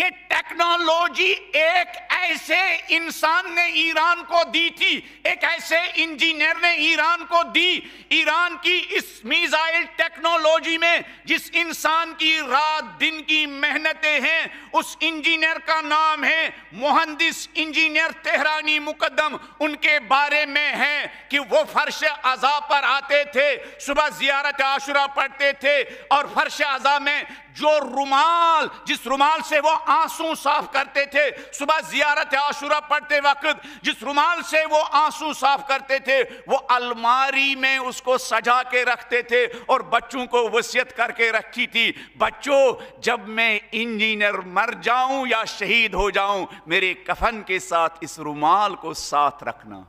یہ ٹیکنالوجی ایک ایسے انسان نے ایران کو دی تھی، ایک ایسے انجینئر نے ایران کو دی۔ ایران کی اس میزائل ٹیکنالوجی میں جس انسان کی رات دن کی محنتیں ہیں، اس انجینئر کا نام ہے مہندس انجینئر تہرانی مقدم۔ ان کے بارے میں ہے کہ وہ فرش عزا پر آتے تھے، صبح زیارت عاشورہ پڑھتے تھے، اور فرش عزا میں جو رومال، جس رومال سے وہ آنسو صاف کرتے تھے، صبح زیارت عاشورہ پڑھتے وقت جس رومال سے وہ آنسو صاف کرتے تھے، وہ الماری میں اس کو سجا کے رکھتے تھے اور بچوں کو وصیت کر کے رکھی تھی، بچوں جب میں انجینئر مر جاؤں یا شہید ہو جاؤں، میرے کفن کے ساتھ اس رومال کو ساتھ رکھنا۔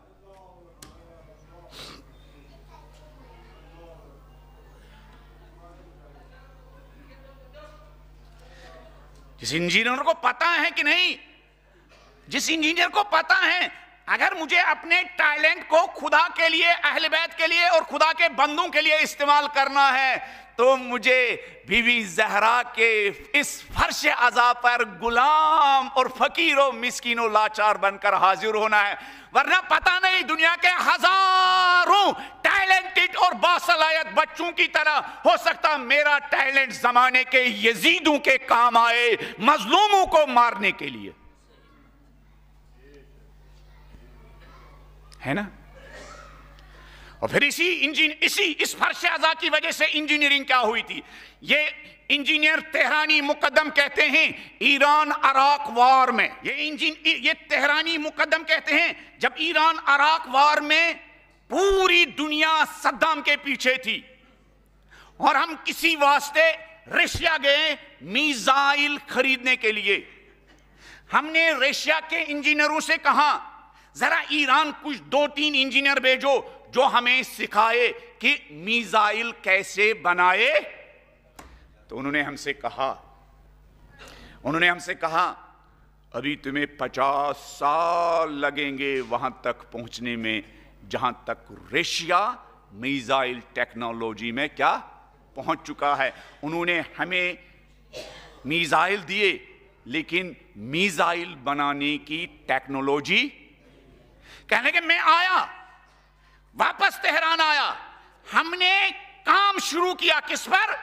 جس انجینئر کو پتا ہے کہ نہیں، جس انجینئر کو پتا ہے اگر مجھے اپنے ٹیلنٹ کو خدا کے لیے، اہل بیت کے لیے اور خدا کے بندوں کے لیے استعمال کرنا ہے، تو مجھے بی بی زہرا کے اس فرش عزا پر غلام اور فقیر و مسکین و لاچار بن کر حاضر ہونا ہے، ورنہ پتہ نہیں دنیا کے ہزاروں ٹیلنٹڈ اور باصلاحیت بچوں کی طرح ہو سکتا میرا ٹیلنٹ زمانے کے یزیدوں کے کام آئے، مظلوموں کو مارنے کے لیے، ہے نا؟ اور پھر اس فرش عزا کی وجہ سے انجینئرنگ کیا ہوئی تھی؟ یہ انجینئر تہرانی مقدم کہتے ہیں ایران عراق وار میں، یہ تہرانی مقدم کہتے ہیں جب ایران عراق وار میں پوری دنیا صدام کے پیچھے تھی اور ہم کسی واسطے رشیا گئے میزائل خریدنے کے لیے، ہم نے رشیا کے انجینئروں سے کہا ذرا ایران کچھ 2-3 انجینئر بھیجو جو ہمیں سکھائے کہ میزائل کیسے بنائے۔ تو انہوں نے ہم سے کہا ابھی تمہیں 50 سال لگیں گے وہاں تک پہنچنے میں جہاں تک رشیا میزائل ٹیکنالوجی میں کیا پہنچ چکا ہے۔ انہوں نے ہمیں میزائل دیے لیکن میزائل بنانے کی ٹیکنالوجی، کہنے کہ میں آیا، واپس تہران آیا، ہم نے کام شروع کیا، کس پر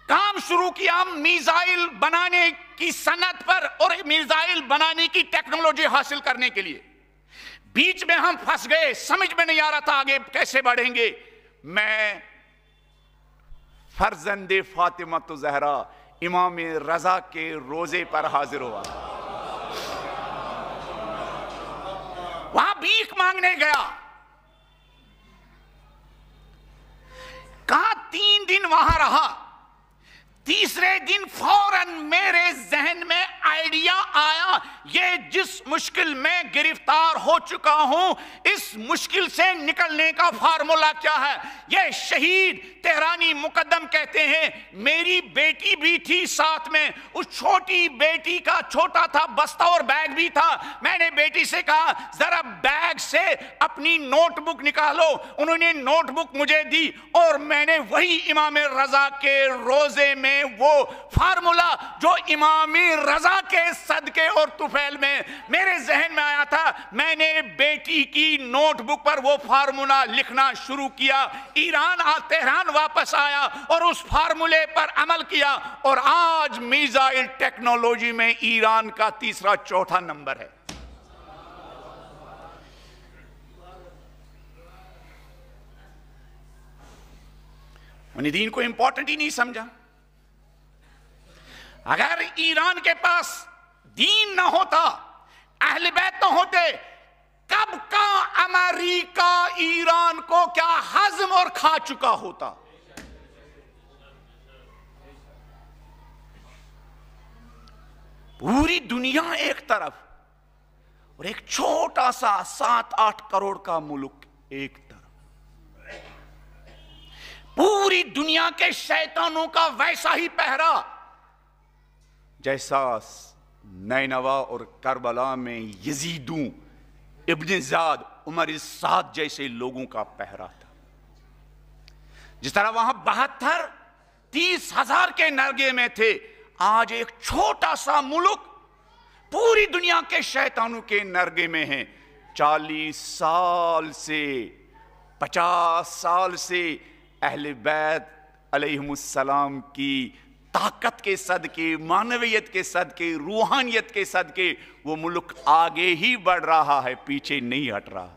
کام شروع کیا؟ میزائل بنانے کی صنعت پر اور میزائل بنانے کی ٹیکنالوجی حاصل کرنے کے لیے۔ بیچ میں ہم پھنس گئے، سمجھ میں نہیں آ رہا تھا آگے کیسے بڑھیں گے۔ میں فرزند فاطمہ زہرا امام رضا کے روزے پر حاضر ہوا، وہاں بھیک مانگنے گیا، کہا 3 دن وہاں رہا، تیسرے دن فوراً میرے ذہن میں آئیڈیا آیا، یہ جس مشکل میں گرفتار ہو چکا ہوں اس مشکل سے نکلنے کا فارمولا کیا ہے؟ یہ شہید تہرانی مقدم کہتے ہیں میری بیٹی بھی تھی ساتھ میں، اس چھوٹی بیٹی کا چھوٹا تھا بستہ اور بیگ بھی تھا، میں نے بیٹی سے کہا ذرا بیگ سے اپنی نوٹ بک نکالو، انہوں نے نوٹ بک مجھے دی اور میں نے وہی امام رضا کے روزے میں وہ فارمولا جو امام رضا کے صدقے اور طفیل میں میرے ذہن میں آیا تھا، میں نے بیٹی کی نوٹ بک پر وہ فارمولا لکھنا شروع کیا، تہران واپس آیا اور اس فارمولے پر عمل کیا، اور آج میزائل ٹیکنالوجی میں ایران کا 3-4 نمبر ہے۔ انہیں دین کو امپورٹنٹ ہی نہیں سمجھا۔ اگر ایران کے پاس دین نہ ہوتا، اہل بیت نہ ہوتے، کب کا امریکہ ایران کو کیا ہضم اور کھا چکا ہوتا۔ پوری دنیا ایک طرف اور ایک چھوٹا سا 7-8 کروڑ کا ملک ایک طرف، پوری دنیا کے شیطانوں کا ویسا ہی پہرا جیسا نینوا اور کربلا میں یزیدوں، ابن زیاد، عمر سعد جیسے لوگوں کا پہرا تھا۔ جس طرح وہاں 72-30 ہزار کے نرگے میں تھے، آج ایک چھوٹا سا ملک پوری دنیا کے شیطانوں کے نرگے میں ہے. 40 سال سے 50 سال سے اہل بیت علیہم السلام کی طاقت کے صدقے، معنویت کے صدقے، روحانیت کے صدقے وہ ملک آگے ہی بڑھ رہا ہے، پیچھے نہیں ہٹ رہا.